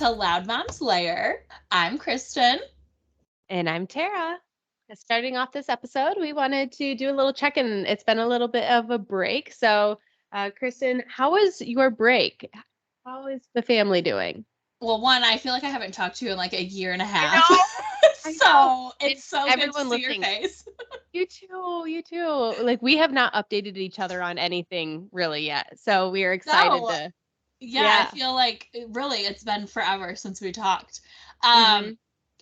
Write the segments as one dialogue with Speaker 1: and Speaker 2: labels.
Speaker 1: to Loud Mom's Lair. I'm Kristen.
Speaker 2: And I'm Tara. Starting off this episode, we wanted to do a little check-in. It's been a little bit of a break. So, Kristen, how was your break? How is the family doing?
Speaker 1: Well, one, I feel like I haven't talked to you in like a year and a half.
Speaker 2: I know.
Speaker 1: It's so good to see your face.
Speaker 2: You too. Like, we have not updated each other on anything really yet. So we are excited to.
Speaker 1: Yeah, I feel like really it's been forever since we talked.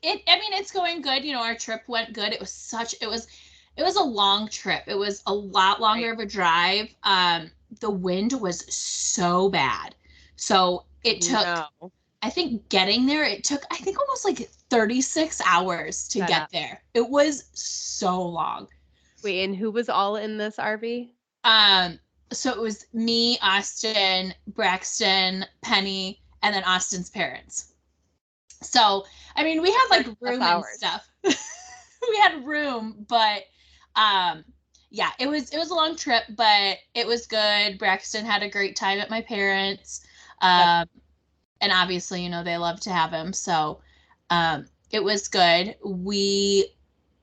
Speaker 1: It's going good. You know, our trip went good. It was a long trip. It was a lot longer of a drive. The wind was so bad. So it took, I think getting there, it took, I think almost like 36 hours to get there. It was so long.
Speaker 2: Wait, and who was all in this RV?
Speaker 1: So it was me, Austin, Braxton, Penny, and then Austin's parents. So, I mean, we had like room and stuff. We had room, but yeah, it was a long trip, but it was good. Braxton had a great time at my parents. And obviously, you know, they love to have him. So, it was good.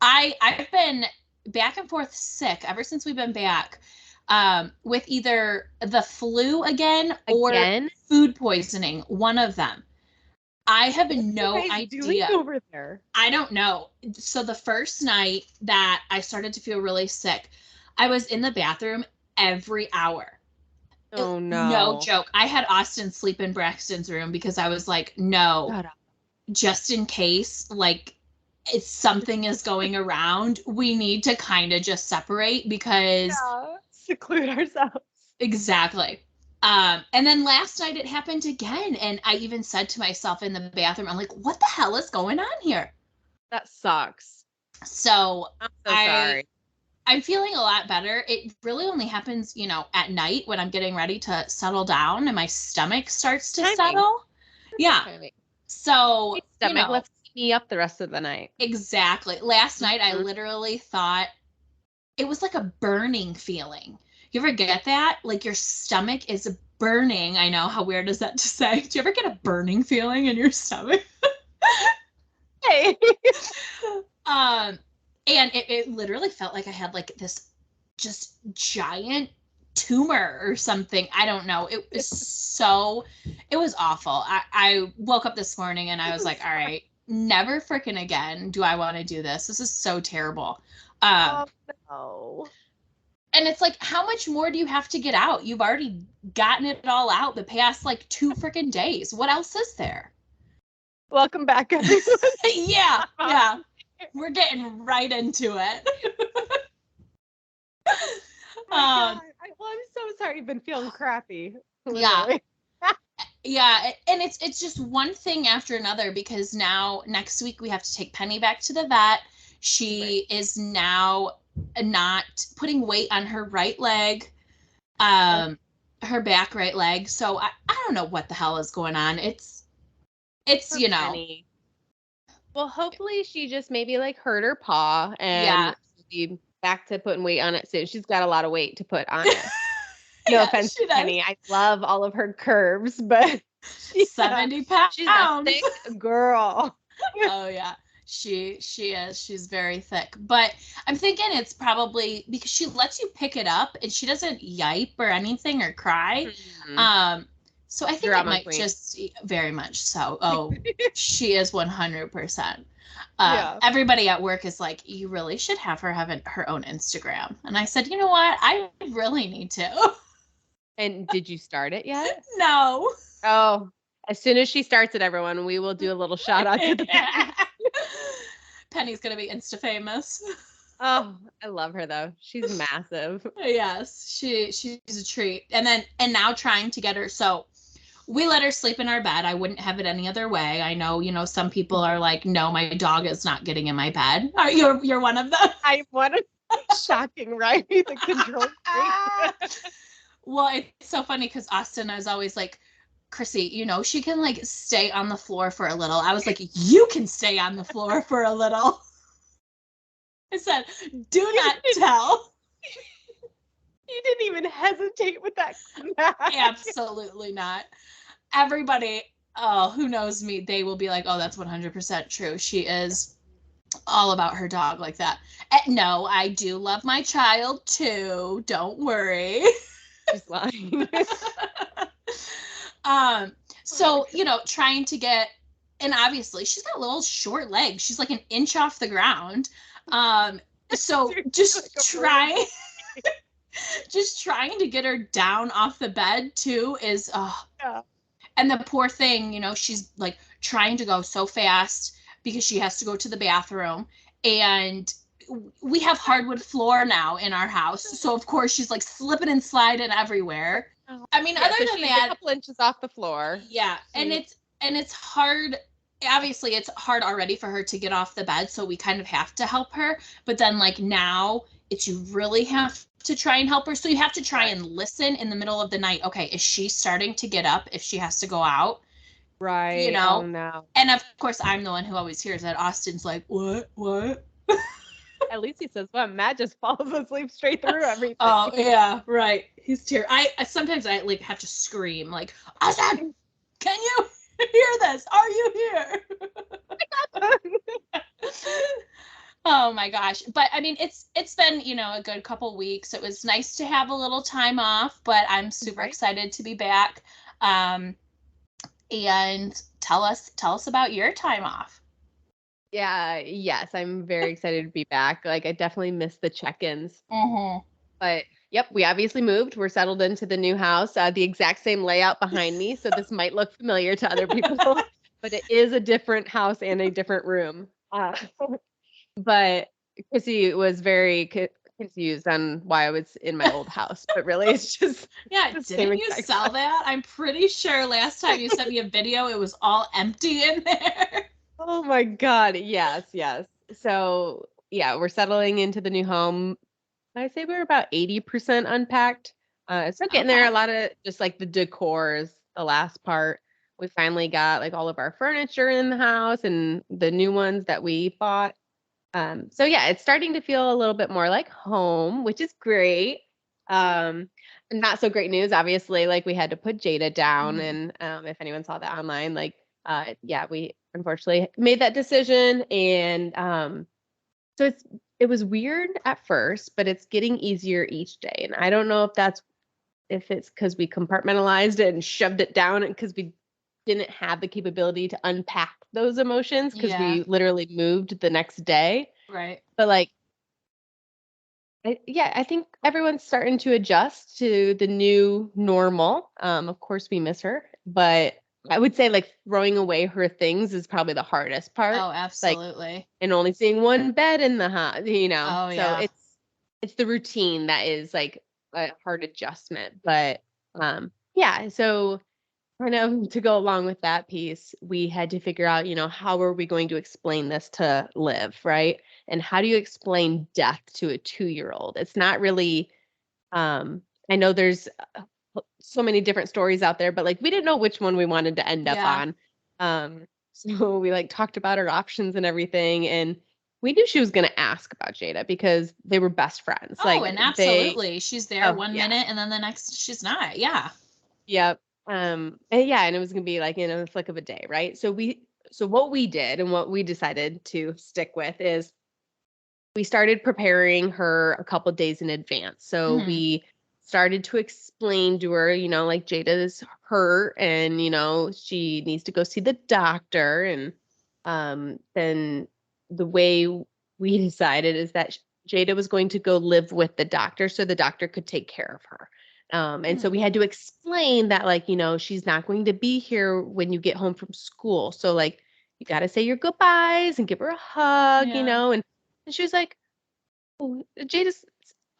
Speaker 1: I've been back and forth sick ever since we've been back. With either the flu again or food poisoning, one of them. I have no idea.
Speaker 2: Over there?
Speaker 1: I don't know. So the first night that I started to feel really sick, I was in the bathroom every hour.
Speaker 2: Oh, no.
Speaker 1: No joke. I had Austin sleep in Braxton's room because I was like, no, just in case, like, if something is going around, we need to kind of just separate because...
Speaker 2: seclude ourselves.
Speaker 1: Exactly. And then last night it happened again. And I even said to myself in the bathroom, I'm like, what the hell is going on here?
Speaker 2: That sucks.
Speaker 1: So
Speaker 2: I'm so sorry.
Speaker 1: I'm feeling a lot better. It really only happens, you know, at night when I'm getting ready to settle down and my stomach starts to settle. Yeah. So,
Speaker 2: stomach, you know, let's keep me up the rest of the night.
Speaker 1: Exactly. Last night I literally thought it was like a burning feeling. You ever get that? Like your stomach is burning. I know, how weird is that to say? Do you ever get a burning feeling in your stomach?
Speaker 2: Hey.
Speaker 1: And it literally felt like I had like this just giant tumor or something. I don't know. It was awful. I woke up this morning and I was like, all right, never freaking again do I want to do this. This is so terrible.
Speaker 2: Oh, no.
Speaker 1: And it's like, how much more do you have to get out? You've already gotten it all out the past like 2 freaking days. What else is there?
Speaker 2: Welcome back, everyone.
Speaker 1: Yeah. We're getting right into it.
Speaker 2: I'm so sorry you've been feeling crappy.
Speaker 1: Literally. Yeah, and it's just one thing after another because now next week we have to take Penny back to the vet. She is now not putting weight on her right leg, her back right leg. So I don't know what the hell is going on. It's you know.
Speaker 2: Penny. Well, hopefully she just maybe like hurt her paw and she'll be back to putting weight on it soon. She's got a lot of weight to put on it. No offense to Penny. I love all of her curves, but
Speaker 1: 70 pounds.
Speaker 2: She's a thick girl.
Speaker 1: Oh yeah. She is. She's very thick. But I'm thinking it's probably because she lets you pick it up and she doesn't yipe or anything or cry. Mm-hmm. So I think Drama it might queen. Just very much so. Oh, she is 100%. Everybody at work is like, you really should have her have her own Instagram. And I said, you know what? I really need to.
Speaker 2: And did you start it yet?
Speaker 1: No.
Speaker 2: Oh, as soon as she starts it, everyone, we will do a little shout out to the
Speaker 1: Penny's going to be Insta famous.
Speaker 2: Oh, I love her though. She's massive.
Speaker 1: Yes, she's a treat. And now trying to get her. So we let her sleep in our bed. I wouldn't have it any other way. I know, you know, some people are like, no, my dog is not getting in my bed. You're one of them.
Speaker 2: I'm one of them. Shocking, right? The control freak.
Speaker 1: Well, it's so funny because Austin is always like, Chrissy, you know, she can like stay on the floor for a little. I was like, you can stay on the floor for a little. I said, do not tell.
Speaker 2: You didn't even hesitate with that.
Speaker 1: Absolutely not. Everybody, oh, who knows me, they will be like, oh, that's 100% true. She is all about her dog like that. No, I do love my child too. Don't worry.
Speaker 2: She's lying.
Speaker 1: So, trying to get, and obviously she's got little short legs. She's like an inch off the ground. So just trying to get her down off the bed too is, yeah. And the poor thing, she's like trying to go so fast because she has to go to the bathroom, and we have hardwood floor now in our house. So of course she's like slipping and sliding everywhere. I mean, other than that,
Speaker 2: a couple inches off the floor.
Speaker 1: Yeah. And it's hard. Obviously it's hard already for her to get off the bed. So we kind of have to help her. But then like now you really have to try and help her. So you have to try and listen in the middle of the night. Okay, is she starting to get up if she has to go out?
Speaker 2: Right. Oh, no.
Speaker 1: And of course, I'm the one who always hears that. Austin's like, what?
Speaker 2: At least he says, well, Matt just falls asleep straight through everything.
Speaker 1: Oh, yeah, right. He's terrible. I sometimes I like have to scream like, Austin, can you hear this? Are you here? Oh my gosh. But I mean, it's been, a good couple weeks. It was nice to have a little time off, but I'm super excited to be back. And tell us about your time off.
Speaker 2: Yeah, yes, I'm very excited to be back. Like, I definitely missed the check-ins.
Speaker 1: Mm-hmm.
Speaker 2: But yep, we obviously moved. We're settled into the new house. The exact same layout behind me, so this might look familiar to other people, but it is a different house and a different room. But Chrissy was very confused on why I was in my old house, but really it's just
Speaker 1: didn't you sell that? I'm pretty sure last time you sent me a video, it was all empty in there.
Speaker 2: Oh my God. Yes. So yeah, we're settling into the new home. I'd say we're about 80% unpacked. Still getting there. A lot of just like the decor is the last part. We finally got like all of our furniture in the house and the new ones that we bought. So yeah, it's starting to feel a little bit more like home, which is great. Not so great news, obviously, like we had to put Jada down. And if anyone saw that online, like, we unfortunately made that decision. And so it was weird at first, but it's getting easier each day. And I don't know if it's because we compartmentalized it and shoved it down and because we didn't have the capability to unpack those emotions because we literally moved the next day.
Speaker 1: Right.
Speaker 2: But like, I think everyone's starting to adjust to the new normal. Of course we miss her, but I would say like throwing away her things is probably the hardest part.
Speaker 1: Oh, absolutely.
Speaker 2: Like, and only seeing one bed in the house,
Speaker 1: Oh, yeah.
Speaker 2: So it's the routine that is like a hard adjustment. But so kind of to go along with that piece, we had to figure out, how are we going to explain this to Liv, right? And how do you explain death to a 2-year-old? It's not really, I know there's so many different stories out there, but like we didn't know which one we wanted to end up on. So we like talked about our options and everything, and we knew she was going to ask about Jada because they were best friends.
Speaker 1: Oh, and absolutely. She's there one minute and then the next she's not. Yeah.
Speaker 2: Yep. And it was going to be like in a flick of a day, right? So what we did and what we decided to stick with is we started preparing her a couple days in advance. So we started to explain to her, like Jada is hurt and, she needs to go see the doctor. And then the way we decided is that Jada was going to go live with the doctor so the doctor could take care of her. And so we had to explain that, like, she's not going to be here when you get home from school. So like, you got to say your goodbyes and give her a hug, and she was like, oh, Jada's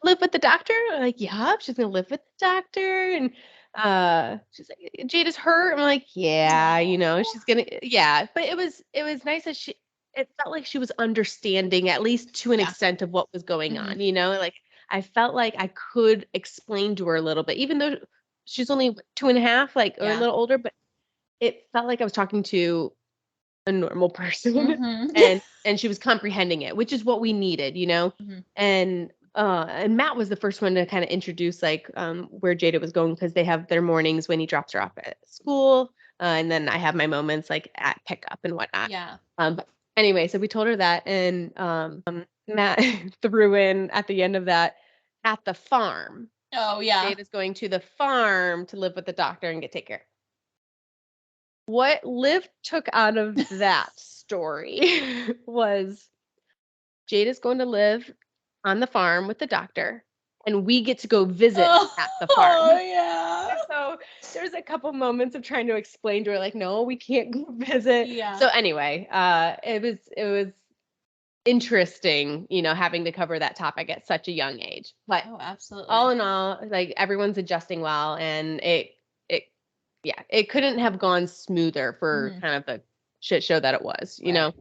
Speaker 2: live with the doctor? I'm like, yeah, she's going to live with the doctor. And she's like, Jada's hurt. I'm like, yeah, she's going to, yeah. But it was nice that it felt like she was understanding at least to an extent of what was going on, like, I felt like I could explain to her a little bit, even though she's only 2.5, like, or a little older, but it felt like I was talking to a normal person and she was comprehending it, which is what we needed, and Matt was the first one to kind of introduce like, where Jada was going because they have their mornings when he drops her off at school. And then I have my moments like at pickup and whatnot.
Speaker 1: Yeah.
Speaker 2: But anyway, so we told her that, and Matt threw in at the end of that, at the farm.
Speaker 1: Oh yeah.
Speaker 2: Jade is going to the farm to live with the doctor and get take care. What Liv took out of that story was Jade is going to live on the farm with the doctor, and we get to go visit at the farm.
Speaker 1: Oh yeah.
Speaker 2: So there's a couple moments of trying to explain to her, like, no, we can't go visit.
Speaker 1: Yeah.
Speaker 2: So anyway, it was interesting, having to cover that topic at such a young age. But
Speaker 1: absolutely.
Speaker 2: All in all, like, everyone's adjusting well, and it couldn't have gone smoother for kind of the shit show that it was, you know.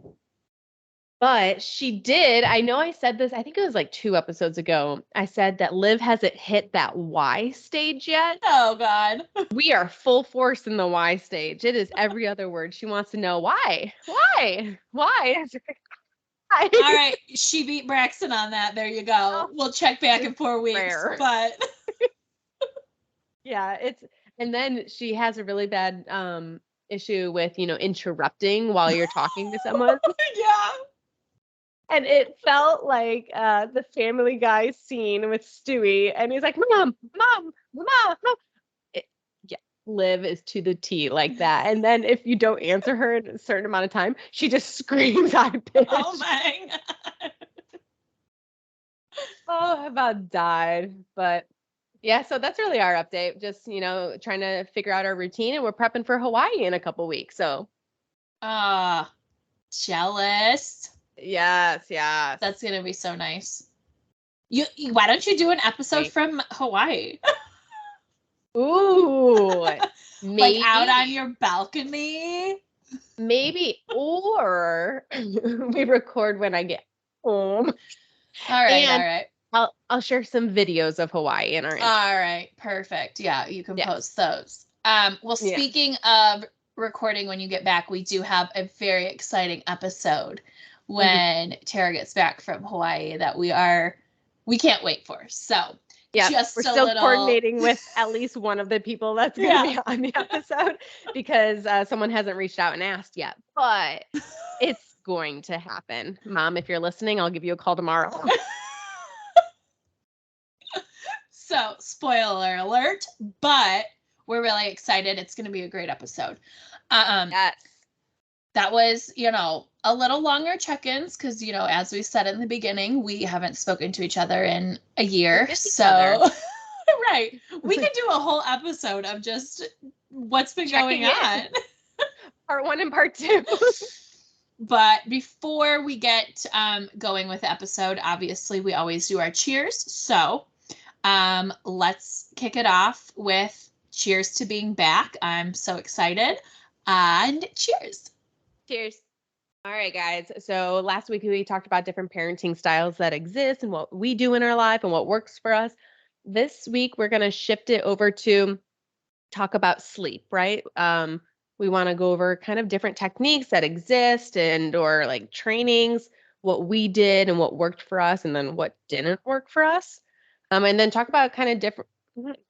Speaker 2: But she did. I know I said this, I think it was like 2 episodes ago. I said that Liv hasn't hit that why stage yet.
Speaker 1: Oh, God.
Speaker 2: We are full force in the why stage. It is every other word. She wants to know why. Why? Why?
Speaker 1: All right. She beat Braxton on that. There you go. Oh, we'll check back in 4 weeks. Rare. But
Speaker 2: yeah, and then she has a really bad issue with, interrupting while you're talking to someone.
Speaker 1: Yeah.
Speaker 2: And it felt like the Family Guy scene with Stewie, and he's like, Mom. Yeah, Liv is to the T like that. And then if you don't answer her in a certain amount of time, she just screams high pitch.
Speaker 1: Oh my God.
Speaker 2: Oh, I about died. But yeah, so that's really our update. Just, trying to figure out our routine, and we're prepping for Hawaii in a couple weeks. So
Speaker 1: jealous.
Speaker 2: Yes.
Speaker 1: That's going to be so nice. Why don't you do an episode from Hawaii?
Speaker 2: Ooh.
Speaker 1: Maybe. Like out on your balcony?
Speaker 2: Maybe. Or we record when I get home.
Speaker 1: All right.
Speaker 2: I'll share some videos of Hawaii in our Instagram.
Speaker 1: All right. Perfect. Yeah, you can post those. Well, speaking of recording when you get back, we do have a very exciting episode when Tara gets back from Hawaii that we can't wait for. So
Speaker 2: yeah, we're still coordinating with at least one of the people that's going to be on the episode, because someone hasn't reached out and asked yet, but it's going to happen. Mom, if you're listening, I'll give you a call tomorrow.
Speaker 1: So, spoiler alert, but we're really excited. It's going to be a great episode.
Speaker 2: Yes.
Speaker 1: That was, a little longer check-ins because, as we said in the beginning, we haven't spoken to each other in a year. So, right. We could do a whole episode of just what's been going on.
Speaker 2: Part 1 and part 2.
Speaker 1: But before we get going with the episode, obviously we always do our cheers. So let's kick it off with cheers to being back. I'm so excited. And cheers.
Speaker 2: Cheers. All right, guys. So last week we talked about different parenting styles that exist and what we do in our life and what works for us. This week we're going to shift it over to talk about sleep, right? We want to go over kind of different techniques that exist or like trainings, what we did and what worked for us, and then what didn't work for us. And then talk about kind of different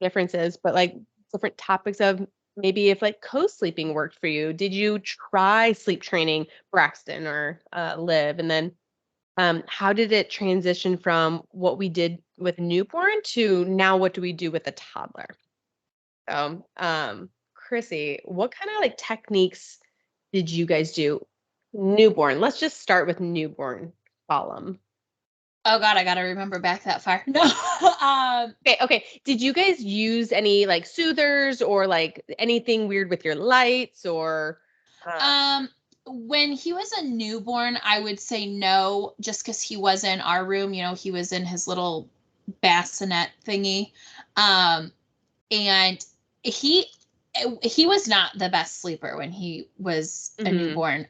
Speaker 2: differences, but like different topics of maybe if like co-sleeping worked for you. Did you try sleep training, Braxton or Liv? And then how did it transition from what we did with newborn to now what do we do with a toddler? So, Chrissy, what kind of like techniques did you guys do? Newborn. Let's just start with newborn column.
Speaker 1: Oh God, I gotta remember back that far. No.
Speaker 2: Okay. Did you guys use any like soothers or like anything weird with your lights or?
Speaker 1: When he was a newborn, I would say no, just because he was in our room. He was in his little bassinet thingy, and he was not the best sleeper when he was a newborn.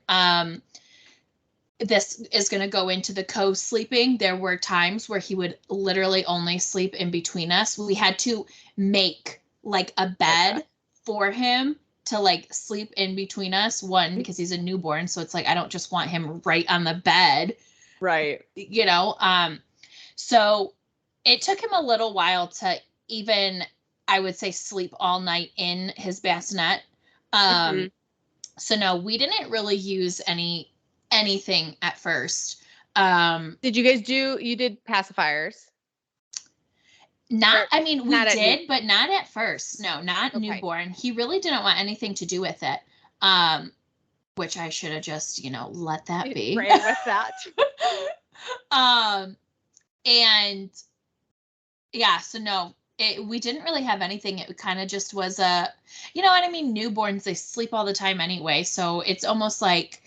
Speaker 1: This is going to go into the co-sleeping. There were times where he would literally only sleep in between us. We had to make like a bed for him to like sleep in between us. One, because he's a newborn. So it's like, I don't just want him right on the bed.
Speaker 2: Right.
Speaker 1: So it took him a little while to even, I would say, sleep all night in his bassinet. So no, we didn't really use anything at first.
Speaker 2: Did you guys you did pacifiers?
Speaker 1: I mean, we did, but not at first. No, not newborn. He really didn't want anything to do with it. Which I should have just, let that be.
Speaker 2: Ran with that.
Speaker 1: And yeah, so no, we didn't really have anything. It kind of just was you know what I mean? Newborns, they sleep all the time anyway. So it's almost like,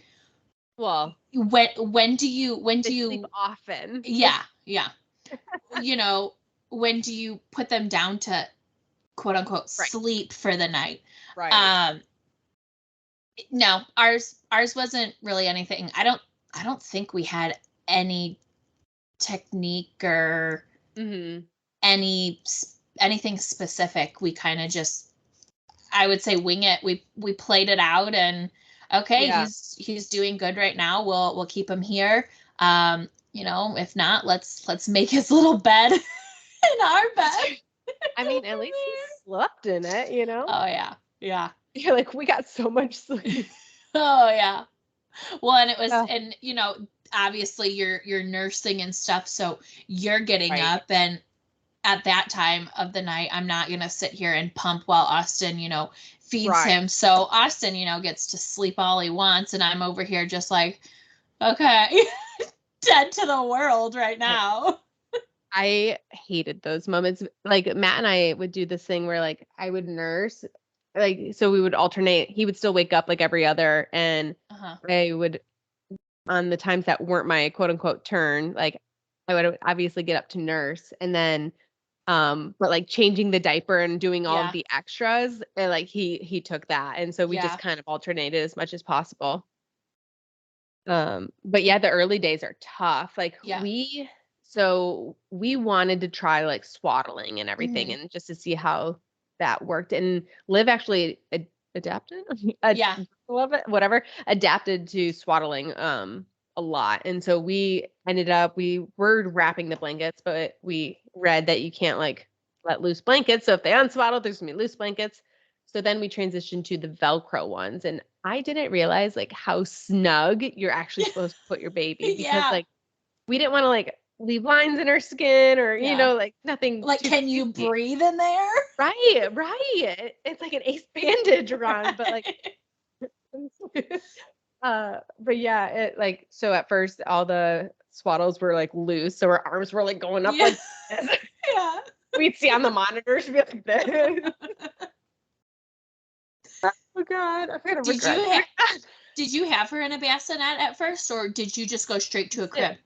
Speaker 2: well,
Speaker 1: when do you
Speaker 2: sleep often?
Speaker 1: Yeah. When do you put them down to quote unquote sleep for the night?
Speaker 2: Right.
Speaker 1: No, ours wasn't really anything. I don't think we had any technique or anything specific. We kind of just, I would say, wing it. We played it out, and he's doing good right now. We'll keep him here. If not, let's make his little bed in our bed.
Speaker 2: I mean, at least he slept in it,
Speaker 1: Oh yeah.
Speaker 2: You're like, we got so much sleep.
Speaker 1: Oh yeah. Well, and it was, and obviously you're nursing and stuff, so you're getting up, and at that time of the night, I'm not gonna sit here and pump while Austin, feeds him. So Austin, gets to sleep all he wants, and I'm over here just like, okay, dead to the world right now.
Speaker 2: I hated those moments. Like Matt and I would do this thing where like I would nurse, like, so we would alternate. He would still wake up like every other, and I would, on the times that weren't my quote unquote turn, like I would obviously get up to nurse, and then but like changing the diaper and doing all of the extras, and like he took that, and so we just kind of alternated as much as possible. But yeah, the early days are tough. Like we wanted to try like swaddling and everything, and just to see how that worked. And Liv actually adapted. Adapted to swaddling a lot. And so we were wrapping the blankets, but we read that you can't like let loose blankets. So if they unswaddle, there's gonna be loose blankets. So then we transitioned to the Velcro ones, and I didn't realize like how snug you're actually supposed to put your baby, because like we didn't want to like leave lines in her skin, or like nothing.
Speaker 1: Like, can you breathe in there?
Speaker 2: Right. It's like an ace bandage around, but like but yeah, it like, so at first all the swaddles were like loose, so her arms were like going up like this.
Speaker 1: Yeah.
Speaker 2: We'd see on the monitors, be like this. Oh God, I'm gonna regret.
Speaker 1: Did you have her in a bassinet at first, or did you just go straight to a crib?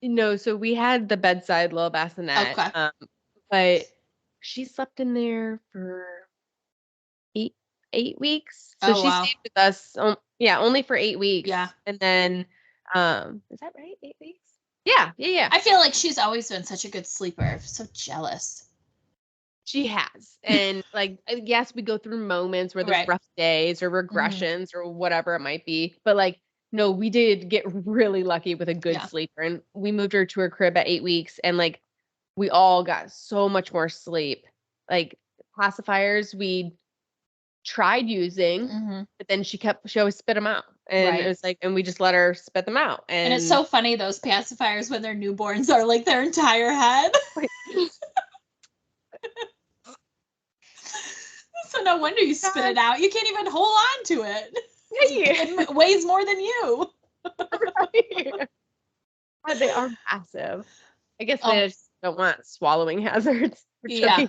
Speaker 2: No, so we had the bedside little bassinet.
Speaker 1: Okay.
Speaker 2: But she slept in there for 8 weeks. So she stayed with us. Only for 8 weeks.
Speaker 1: Yeah.
Speaker 2: And then, is that right? 8 weeks? Yeah.
Speaker 1: I feel like she's always been such a good sleeper. I'm so jealous.
Speaker 2: She has. And like, yes, we go through moments where there's rough days or regressions or whatever it might be. But like, no, we did get really lucky with a good sleeper. And we moved her to her crib at 8 weeks. And like, we all got so much more sleep. Like pacifiers, we tried using, but then she always spit them out. And it was like, and we just let her spit them out.
Speaker 1: And it's so funny, those pacifiers when they're newborns are like their entire head. So no wonder you spit it out. You can't even hold on to it. It weighs more than you.
Speaker 2: They are massive. I guess they just don't want swallowing hazards.
Speaker 1: Yeah,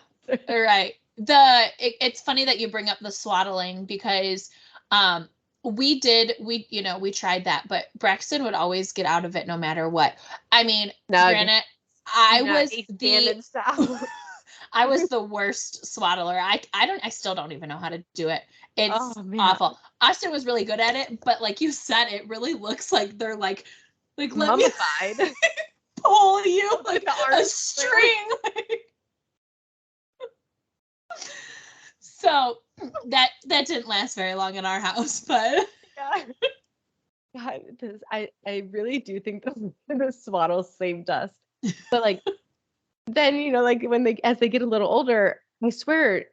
Speaker 1: right. It's funny that you bring up the swaddling, because we tried that, but Braxton would always get out of it no matter what. I mean, granted, I was the worst swaddler. I still don't even know how to do it. It's awful. Austin was really good at it, but like you said, it really looks like they're like
Speaker 2: mummified.
Speaker 1: Let me pull you like a string. So that didn't last very long in our house, but
Speaker 2: God, I really do think the swaddle saved us. But like then, like as they get a little older, I swear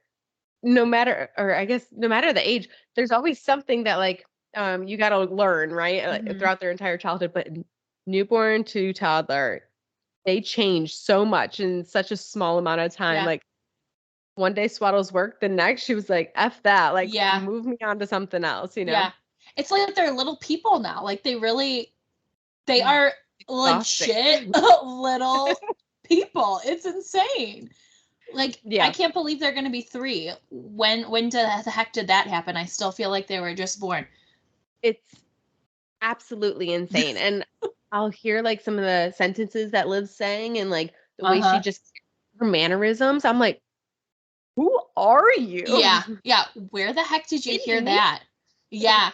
Speaker 2: no matter the age, there's always something that like you got to learn, right? Like, throughout their entire childhood, but newborn to toddler, they change so much in such a small amount of time. Like one day Swaddles worked, the next she was like, F that, like move me on to something else, you know?
Speaker 1: Yeah. It's like they're little people now. Like they are legit little people. It's insane. Like, I can't believe they're going to be 3. When the heck did that happen? I still feel like they were just born.
Speaker 2: It's absolutely insane. And I'll hear like some of the sentences that Liv's saying and like the way she just, her mannerisms. I'm like, who are you?
Speaker 1: Yeah. Yeah. Where the heck did you hear that? Yeah.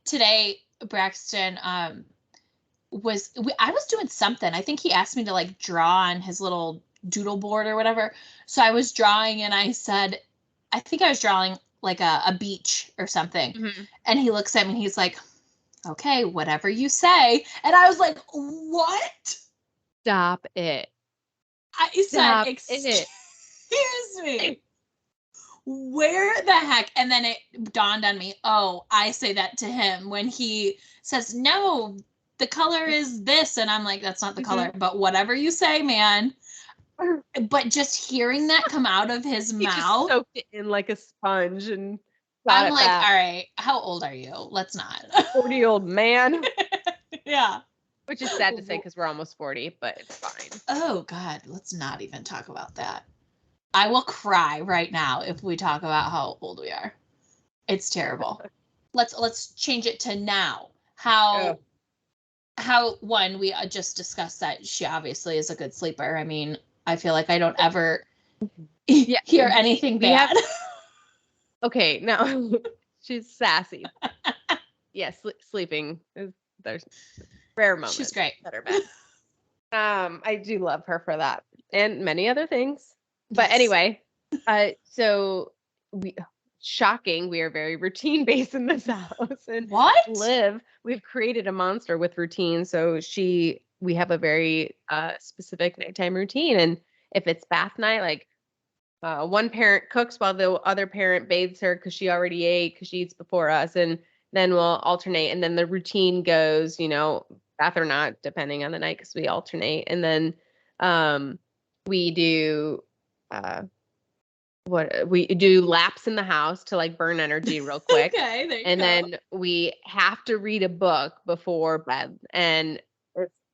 Speaker 1: Today, Braxton, I was doing something. I think he asked me to like draw on his little doodle board or whatever. So I was drawing and I said, I think I was drawing like a beach or something. And he looks at me and he's like, okay, whatever you say. And I was like, what?
Speaker 2: Stop it.
Speaker 1: I said, excuse me. Where the heck? And then it dawned on me, oh, I say that to him when he says, no, the color is this. And I'm like, that's not the color, but whatever you say, man. But just hearing that come out of his mouth.
Speaker 2: Just soaked it in like a sponge and
Speaker 1: I'm like, all right, how old are you? Let's not.
Speaker 2: 40-year-old man.
Speaker 1: Yeah.
Speaker 2: Which is sad to say because we're almost 40, but it's fine.
Speaker 1: Oh, God, let's not even talk about that. I will cry right now if we talk about how old we are. It's terrible. Let's change it to now. How one, we just discussed that she obviously is a good sleeper. I mean, I feel like I don't ever hear anything bad.
Speaker 2: Okay, now she's sassy. Yes, sleeping is there's rare moments.
Speaker 1: She's great.
Speaker 2: That are bad. I do love her for that and many other things. But anyway, so we are very routine based in this house. And we've created a monster with routine. So we have a very specific nighttime routine. And if it's bath night, like one parent cooks while the other parent bathes her because she already ate because she eats before us. And then we'll alternate. And then the routine goes, bath or not, depending on the night because we alternate. And then we do we do laps in the house to like burn energy real quick.
Speaker 1: Okay, there you
Speaker 2: and
Speaker 1: go.
Speaker 2: Then we have to read a book before bed. And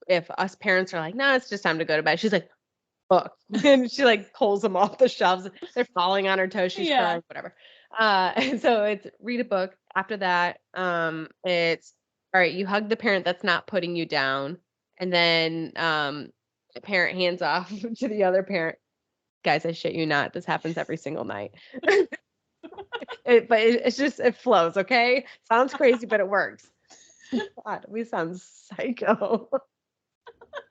Speaker 2: if us parents are like, no, it's just time to go to bed, she's like, book. And she like pulls them off the shelves. They're falling on her toes. She's crying, whatever. And so it's read a book. After that, it's all right, you hug the parent that's not putting you down. And then the parent hands off to the other parent. Guys, I shit you not. This happens every single night. It's just, it flows, okay? Sounds crazy, but it works. God, we sound psycho.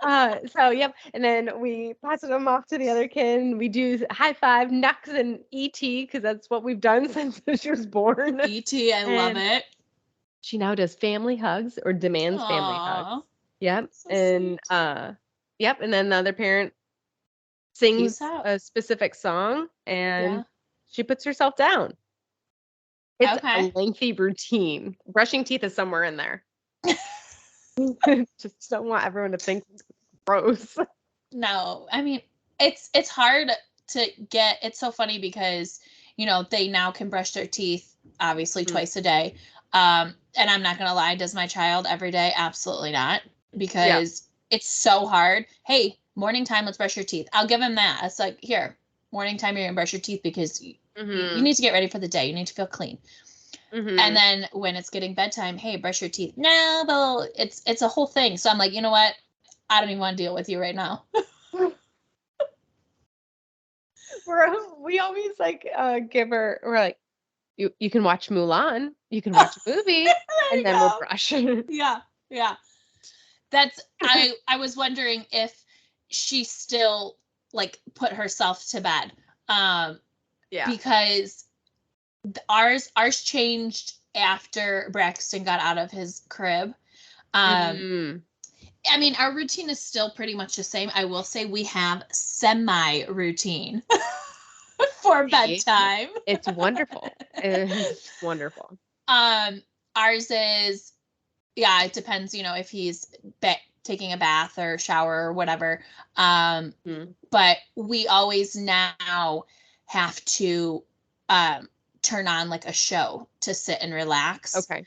Speaker 2: Yep. And then we pass them off to the other kid. And we do high five, Nux and ET, because that's what we've done since she was born.
Speaker 1: ET, I love it.
Speaker 2: She now does family hugs or demands family hugs. Yep.
Speaker 1: So
Speaker 2: and
Speaker 1: sweet.
Speaker 2: Yep. And then the other parent sings a specific song and she puts herself down. It's a lengthy routine. Brushing teeth is somewhere in there. Just don't want everyone to think it's gross.
Speaker 1: No, I mean, it's hard to get. It's so funny because, they now can brush their teeth, obviously, twice a day. And I'm not going to lie, does my child every day? Absolutely not. Because it's so hard. Hey, morning time, let's brush your teeth. I'll give him that. It's like, here, morning time, you're going to brush your teeth because you need to get ready for the day. You need to feel clean. And then when it's getting bedtime, hey, brush your teeth. No, but it's a whole thing. So I'm like, you know what? I don't even want to deal with you right now.
Speaker 2: We always like give her, we're like, you can watch Mulan, you can watch a movie, and then we'll brush.
Speaker 1: Yeah. That's, I was wondering if she still like put herself to bed. Because ours changed after Braxton got out of his crib. I mean, our routine is still pretty much the same. I will say we have semi-routine before bedtime.
Speaker 2: It's wonderful. It's wonderful.
Speaker 1: Ours is, yeah, it depends, if he's taking a bath or shower or whatever. But we always now have to turn on like a show to sit and relax.
Speaker 2: Okay.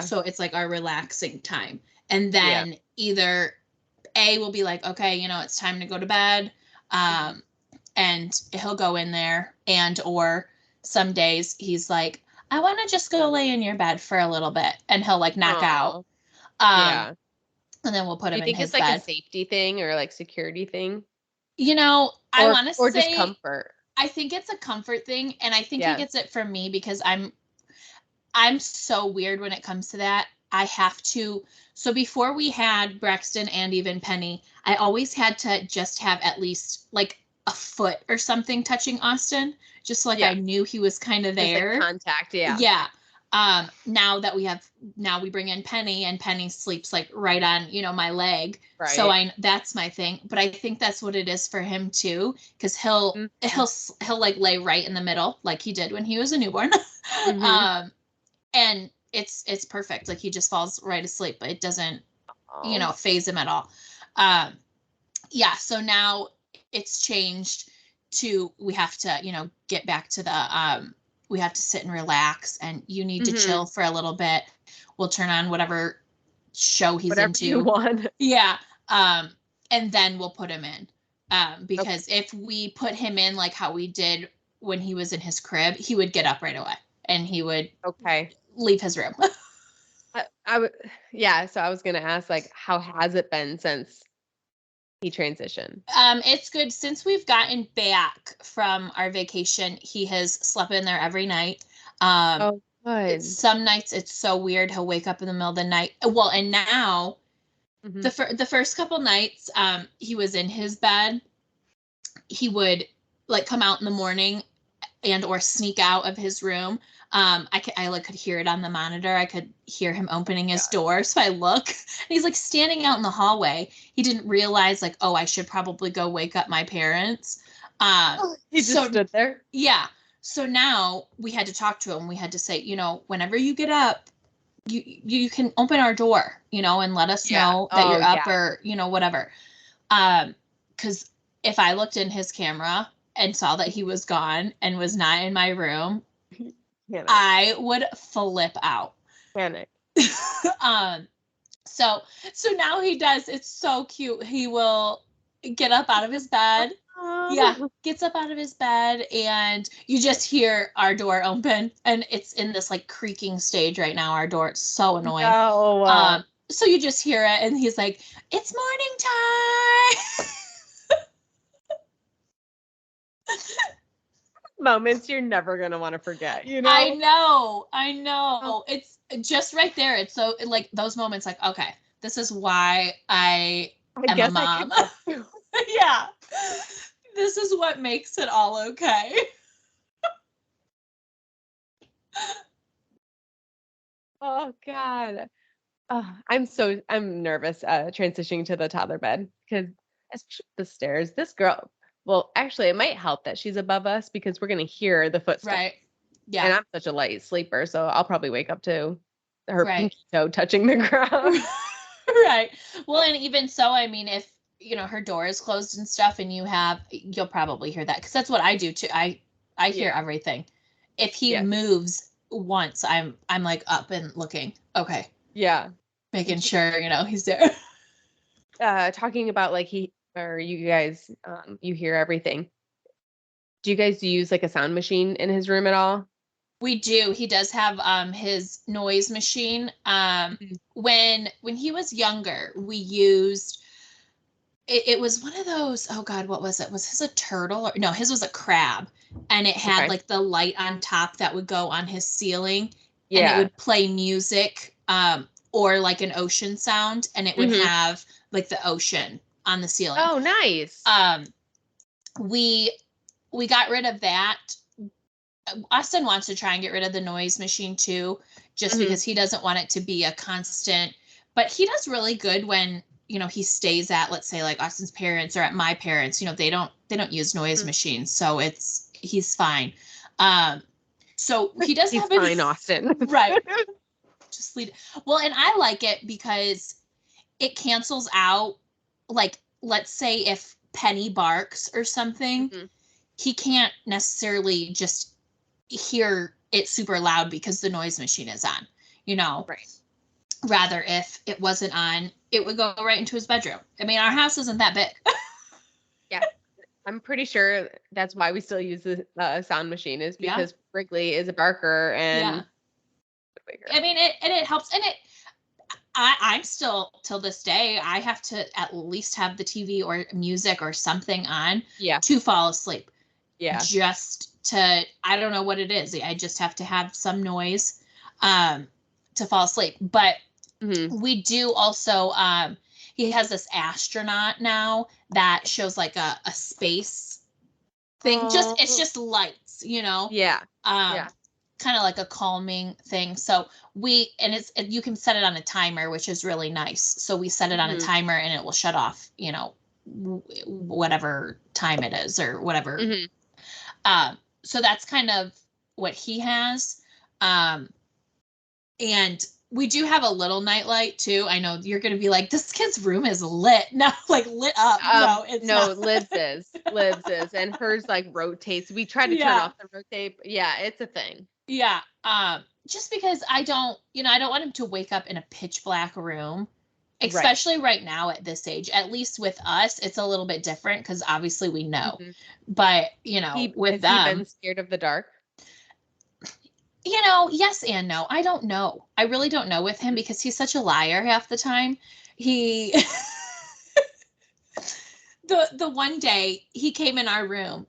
Speaker 1: So it's like our relaxing time. And then either A will be like, okay, it's time to go to bed. And he'll go in there, and or some days he's like, I want to just go lay in your bed for a little bit, and he'll like knock out. And then we'll put him in his bed.
Speaker 2: Do you think it's like a safety thing or like security thing?
Speaker 1: I want to say,
Speaker 2: or just comfort.
Speaker 1: I think it's a comfort thing, and I think he gets it from me because I'm so weird when it comes to that. I have to. So before we had Braxton and even Penny, I always had to just have at least like a foot or something touching Austin, just so like I knew he was kind of there.
Speaker 2: Like contact,
Speaker 1: Yeah. Now we bring in Penny, and Penny sleeps like right on, my leg. Right. So that's my thing. But I think that's what it is for him too, because he'll like lay right in the middle, like he did when he was a newborn. And it's perfect. Like he just falls right asleep, but it doesn't, phase him at all. So now it's changed to, we have to, get back to the, we have to sit and relax, and you need to chill for a little bit. We'll turn on whatever show he's into.
Speaker 2: You want.
Speaker 1: Yeah. And then we'll put him in. Because if we put him in like how we did when he was in his crib, he would get up right away and he would leave his room.
Speaker 2: So I was going to ask, like, how has it been since he transitioned?
Speaker 1: It's good. Since we've gotten back from our vacation, he has slept in there every night.
Speaker 2: Good.
Speaker 1: Some nights it's so weird. He'll wake up in the middle of the night. Well, and now the first couple nights, he was in his bed. He would like come out in the morning and or sneak out of his room. I could hear it on the monitor. I could hear him opening his door. So I look, and he's like standing out in the hallway. He didn't realize like, I should probably go wake up my parents.
Speaker 2: He just stood there.
Speaker 1: Yeah. So now we had to talk to him. We had to say, whenever you get up, you can open our door, and let us know that you're up or, whatever. 'Cause if I looked in his camera and saw that he was gone and was not in my room, I would flip out.
Speaker 2: Panic.
Speaker 1: So now he does. It's so cute. He will get up out of his bed. Yeah, gets up out of his bed, and you just hear our door open, and it's in this like creaking stage right now. Our door, it's so annoying. So you just hear it, and he's like, "It's morning time."
Speaker 2: Moments you're never gonna want to forget.
Speaker 1: I know. It's just right there. It's so like those moments. Like, okay, this is why I am a mom. Yeah. This is what makes it all okay.
Speaker 2: Oh God. I'm nervous transitioning to the toddler bed, because especially the stairs, this girl, well, actually it might help that she's above us because we're going to hear the footsteps.
Speaker 1: Right. Yeah.
Speaker 2: And I'm such a light sleeper, so I'll probably wake up to her pinky toe touching the ground.
Speaker 1: Right. Well, and even so, I mean, if her door is closed and stuff, and you'll probably hear that, because that's what I do too. I hear everything. If he moves once, I'm like up and looking. Okay.
Speaker 2: Yeah.
Speaker 1: Making sure, he's there.
Speaker 2: Talking about like you guys, you hear everything. Do you guys use like a sound machine in his room at all?
Speaker 1: We do. He does have his noise machine. When he was younger, we used it was one of those, oh God, what was it? Was his a turtle? No, his was a crab. And it had like the light on top that would go on his ceiling. Yeah. And it would play music or like an ocean sound. And it would have like the ocean on the ceiling.
Speaker 2: Oh, nice.
Speaker 1: We got rid of that. Austin wants to try and get rid of the noise machine too, just because he doesn't want it to be a constant. But he does really good when he stays at, let's say, like Austin's parents or at my parents. They don't use noise machines, so it's he's fine. So he does
Speaker 2: he's
Speaker 1: have
Speaker 2: fine, Austin.
Speaker 1: Right. Just lead. Well, and I like it because it cancels out, like, let's say if Penny barks or something, he can't necessarily just hear it super loud because the noise machine is on, you know?
Speaker 2: Right.
Speaker 1: Rather, if it wasn't on, it would go right into his bedroom. I mean, our house isn't that big.
Speaker 2: Yeah. I'm pretty sure that's why we still use the sound machine, is because Wrigley is a barker and
Speaker 1: I mean, it helps. And I'm still, till this day, I have to at least have the TV or music or something on to fall asleep.
Speaker 2: Yeah.
Speaker 1: Just to, I don't know what it is. I just have to have some noise to fall asleep. But we do also, he has this astronaut now that shows like a space thing. It's just lights, you know?
Speaker 2: Yeah.
Speaker 1: Kind of like a calming thing. So you can set it on a timer, which is really nice. So we set it on a timer and it will shut off, you know, whatever time it is or whatever. So that's kind of what he has. And we do have a little nightlight too. I know you're going to be like, this kid's room is lit. No, like lit up. No, it's not.
Speaker 2: Liv's is, and hers like rotates. We try to turn off the rotate. Yeah, it's a thing.
Speaker 1: Yeah. Just because I don't want him to wake up in a pitch black room, especially right now at this age. At least with us, it's a little bit different because obviously we know. But, you know, with them.
Speaker 2: Has he been scared of the dark?
Speaker 1: You know, yes and no. I don't know. I really don't know with him because he's such a liar half the time. He the one day he came in our room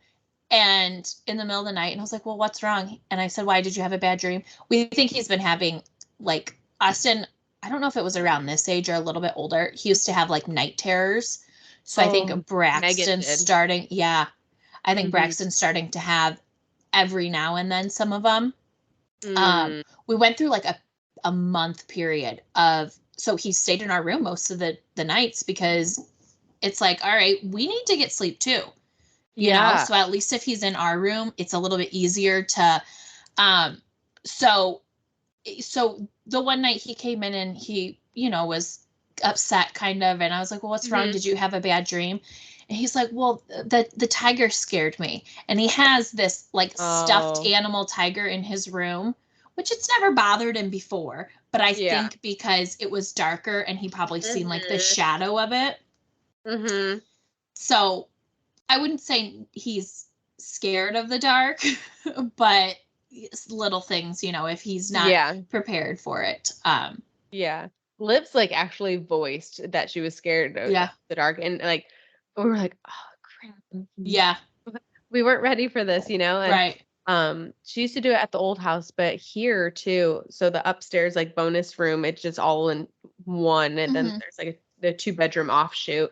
Speaker 1: and in the middle of the night and I was like, well, what's wrong? And I said, why did you have a bad dream? We think he's been having, like, Austin, I don't know if it was around this age or a little bit older. He used to have like night terrors. So I think Braxton's starting. Yeah. I think Braxton's starting to have every now and then some of them. We went through like a month period so he stayed in our room most of the nights because it's like, all right, we need to get sleep too. You know, so at least if he's in our room, it's a little bit easier to, so the one night he came in and he, you know, was upset kind of, and I was like, well, what's wrong? Did you have a bad dream? And he's like, well, the tiger scared me. And he has this like stuffed animal tiger in his room, which it's never bothered him before. But I think because it was darker and he probably seen like the shadow of it. So I wouldn't say he's scared of the dark, but little things, you know, if he's not prepared for it.
Speaker 2: Liv's like actually voiced that she was scared of the dark, and like we were like, oh crap.
Speaker 1: Yeah.
Speaker 2: We weren't ready for this, you know? And, she used to do it at the old house, but here too. So the upstairs like bonus room, it's just all in one, and then there's like the 2-bedroom offshoot.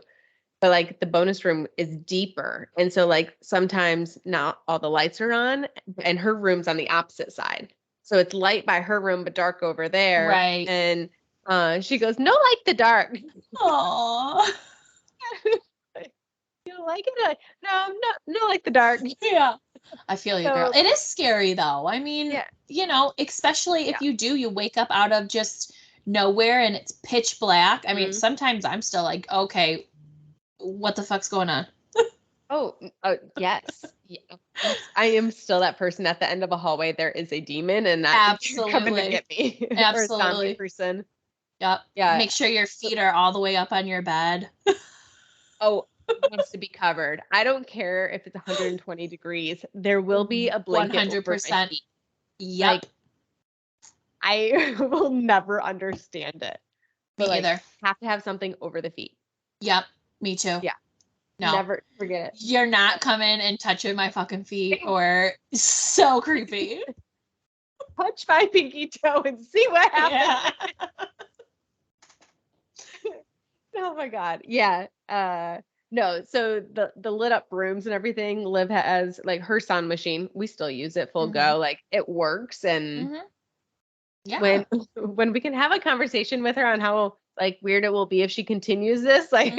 Speaker 2: But like the bonus room is deeper. And so like sometimes not all the lights are on, and her room's on the opposite side. So it's light by her room, but dark over there.
Speaker 1: Right.
Speaker 2: And she goes, no, like the dark.
Speaker 1: Aww.
Speaker 2: You don't like it? Like, no, I'm not like the dark.
Speaker 1: Yeah. I feel you, girl. It is scary though. I mean, you know, especially if you wake up out of just nowhere and it's pitch black. I mean, sometimes I'm still like, okay, what the fuck's going on?
Speaker 2: Yes. I am still that person at the end of a hallway. There is a demon, and that's coming to get me.
Speaker 1: Absolutely.
Speaker 2: Or a zombie person.
Speaker 1: Yep. Yeah. Make sure your feet are all the way up on your bed.
Speaker 2: It needs to be covered. I don't care if it's 120 degrees. There will be a blanket 100%.
Speaker 1: Yep.
Speaker 2: Like, I will never understand it.
Speaker 1: Me either.
Speaker 2: Have to have something over the feet.
Speaker 1: Yep. Me too.
Speaker 2: Yeah.
Speaker 1: No.
Speaker 2: Never forget it.
Speaker 1: You're not coming and touching my fucking feet, or so creepy.
Speaker 2: Touch my pinky toe and see what happens. Yeah. Oh my God. Yeah. No, so the lit up rooms and everything, Liv has like her sound machine. We still use it full go. Like it works. And when we can have a conversation with her on how like weird it will be if she continues this, like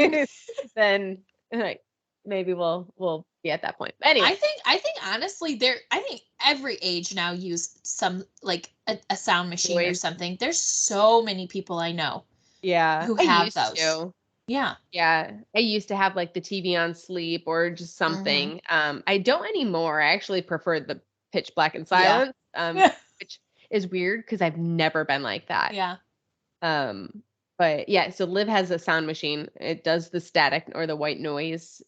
Speaker 2: then like maybe we'll be at that point. But anyway,
Speaker 1: I think honestly, I think every age now use some like a sound machine or something. There's so many people I know.
Speaker 2: Yeah,
Speaker 1: who
Speaker 2: I
Speaker 1: have
Speaker 2: used
Speaker 1: those.
Speaker 2: to.
Speaker 1: Yeah.
Speaker 2: Yeah, I used to have like the TV on sleep or just something. I don't anymore. I actually prefer the pitch black and silence, which is weird because I've never been like that.
Speaker 1: Yeah.
Speaker 2: But yeah, so Liv has a sound machine. It does the static or the white noise.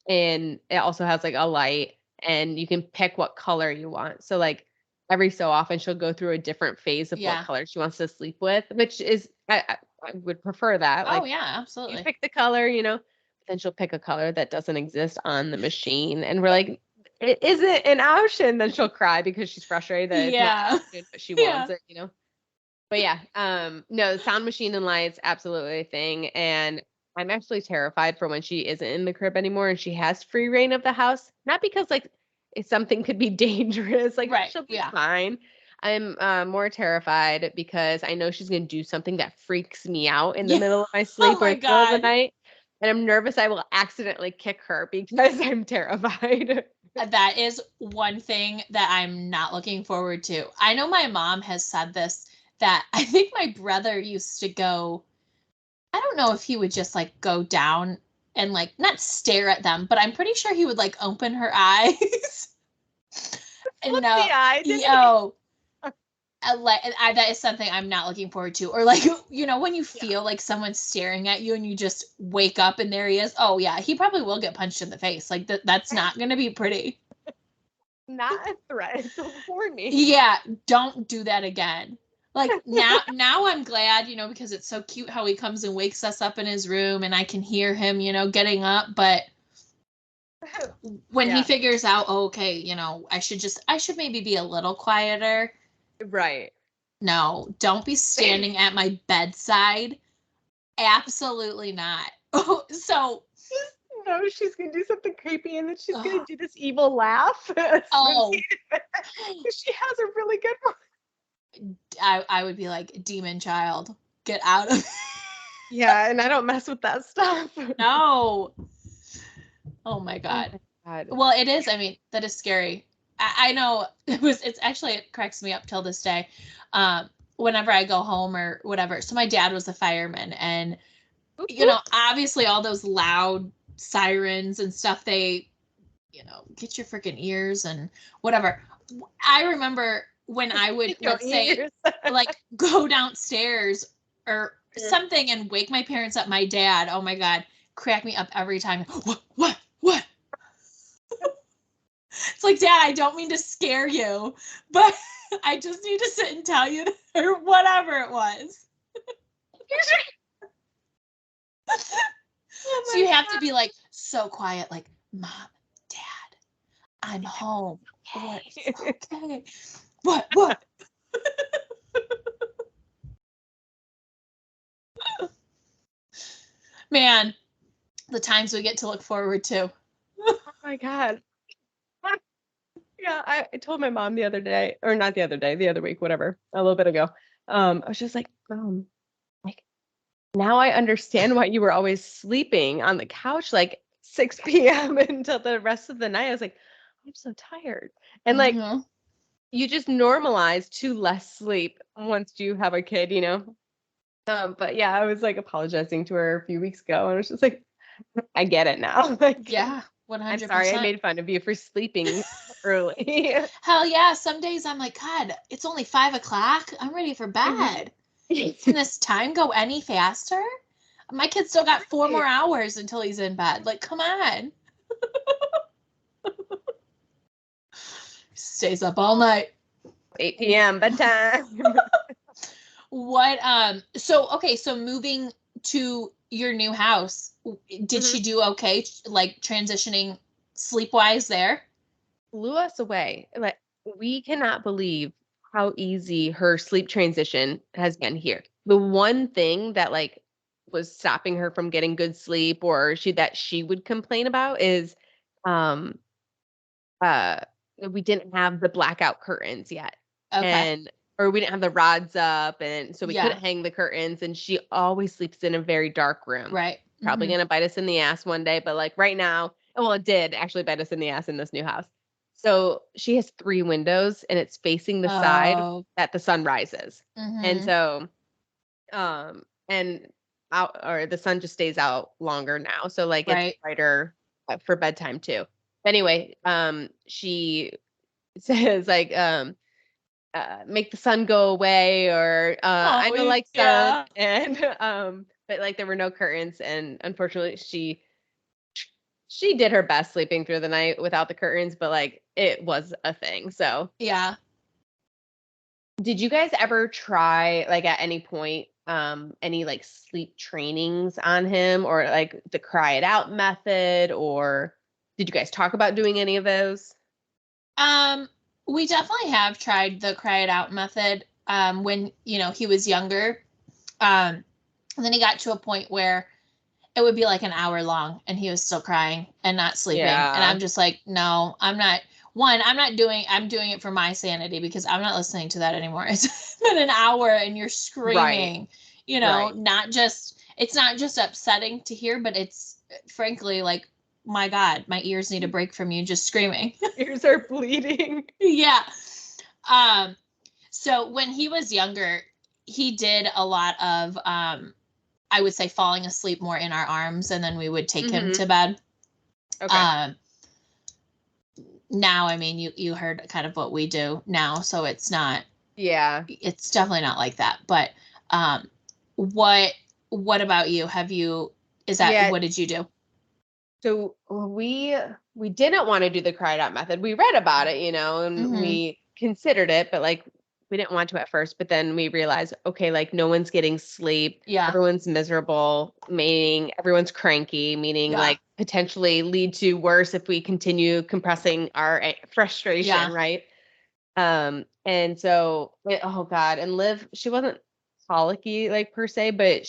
Speaker 2: And it also has like a light, and you can pick what color you want. So like every so often she'll go through a different phase of what color she wants to sleep with, which is I would prefer that. Like,
Speaker 1: oh yeah, absolutely.
Speaker 2: You pick the color, but then she'll pick a color that doesn't exist on the machine, and we're like, it isn't an option. Then she'll cry because she's frustrated that it's not an option, but she wants it. But yeah, no, the sound machine and lights, absolutely a thing. And I'm actually terrified for when she isn't in the crib anymore and she has free reign of the house. Not because like if something could be dangerous, like she'll be fine. I'm more terrified because I know she's gonna do something that freaks me out in the middle of my sleep or the middle of the night. And I'm nervous I will accidentally kick her because I'm terrified.
Speaker 1: That is one thing that I'm not looking forward to. I know my mom has said this, that I think my brother used to go, I don't know if he would just like go down and like not stare at them, but I'm pretty sure he would like open her eyes.
Speaker 2: And the eye,
Speaker 1: that is something I'm not looking forward to. Or like, when you feel like someone's staring at you and you just wake up and there he is. Oh yeah, he probably will get punched in the face. Like that's not going to be pretty.
Speaker 2: Not a threat. Don't warn me.
Speaker 1: Yeah, don't do that again. Like now I'm glad, because it's so cute how he comes and wakes us up in his room and I can hear him, getting up. But when he figures out, oh, okay, I should maybe be a little quieter.
Speaker 2: Right.
Speaker 1: No, don't be standing at my bedside. Absolutely not. So.
Speaker 2: No, she's going to do something creepy and then she's going to do this evil laugh.
Speaker 1: Oh.
Speaker 2: She has a really good one.
Speaker 1: I would be like, demon child, get out of.
Speaker 2: Yeah, and I don't mess with that stuff.
Speaker 1: No. Oh my God. Well, it is. I mean, that is scary. I know it cracks me up till this day. Whenever I go home or whatever. So my dad was a fireman, and obviously all those loud sirens and stuff, they, get your freaking ears and whatever. I remember when I would, let's say, like go downstairs or something and wake my parents up, my dad, oh my God, crack me up every time. What? It's like, Dad, I don't mean to scare you, but I just need to sit and tell you or whatever it was. So you have to be like so quiet, like, Mom, Dad, I'm home. Okay. What? Man, the times we get to look forward to.
Speaker 2: Oh my God. Yeah, I told my mom the other day, or not the other day, the other week, whatever, a little bit ago. I was just like, Mom, like, now I understand why you were always sleeping on the couch like 6 p.m. until the rest of the night. I was like, I'm so tired. And like, you just normalize to less sleep once you have a kid, But yeah, I was like apologizing to her a few weeks ago, and I was just like, I get it now. Like,
Speaker 1: yeah. 100%.
Speaker 2: I'm sorry I made fun of you for sleeping early.
Speaker 1: Hell yeah. Some days I'm like, God, it's only 5 o'clock. I'm ready for bed. Can this time go any faster? My kid still got 4 more hours until he's in bed. Like, come on. Stays up all night.
Speaker 2: 8 p.m. bedtime.
Speaker 1: So moving to your new house, did she do okay, like transitioning sleep-wise there?
Speaker 2: Blew us away. Like, we cannot believe how easy her sleep transition has been here. The one thing that like was stopping her from getting good sleep or she would complain about is we didn't have the blackout curtains yet.
Speaker 1: Okay.
Speaker 2: Or we didn't have the rods up, and so we couldn't hang the curtains, and she always sleeps in a very dark room.
Speaker 1: Right.
Speaker 2: probably going to bite us in the ass one day. But like right now, well, it did actually bite us in the ass in this new house. So she has 3 windows and it's facing the side that the sun rises. And so, and out, or the sun just stays out longer now. So like it's brighter for bedtime too. But anyway, she says like, make the sun go away, or I don't like sun. And but like there were no curtains, and unfortunately she did her best sleeping through the night without the curtains, but like it was a thing. So
Speaker 1: yeah.
Speaker 2: Did you guys ever try, like, at any point, any like sleep trainings on him, or like the cry it out method, or did you guys talk about doing any of those?
Speaker 1: We definitely have tried the cry it out method when, he was younger. And then he got to a point where it would be like an hour long and he was still crying and not sleeping. Yeah. And I'm just like, no, I'm doing it for my sanity, because I'm not listening to that anymore. It's been an hour and you're screaming, it's not just upsetting to hear, but it's frankly like, my God, my ears need a break from you just screaming.
Speaker 2: Ears are bleeding.
Speaker 1: Yeah. So when he was younger, he did a lot of, I would say, falling asleep more in our arms, and then we would take him to bed. Okay. Now, I mean, you heard kind of what we do now, so it's not.
Speaker 2: Yeah.
Speaker 1: It's definitely not like that. But what about you? What did you do?
Speaker 2: So we didn't want to do the cried out method. We read about it, and we considered it, but like we didn't want to at first. But then we realized, okay, like no one's getting sleep. Yeah. Everyone's miserable, meaning everyone's cranky, meaning like potentially lead to worse if we continue compressing our frustration, right? And so, oh God, and Liv, she wasn't colicky like per se, but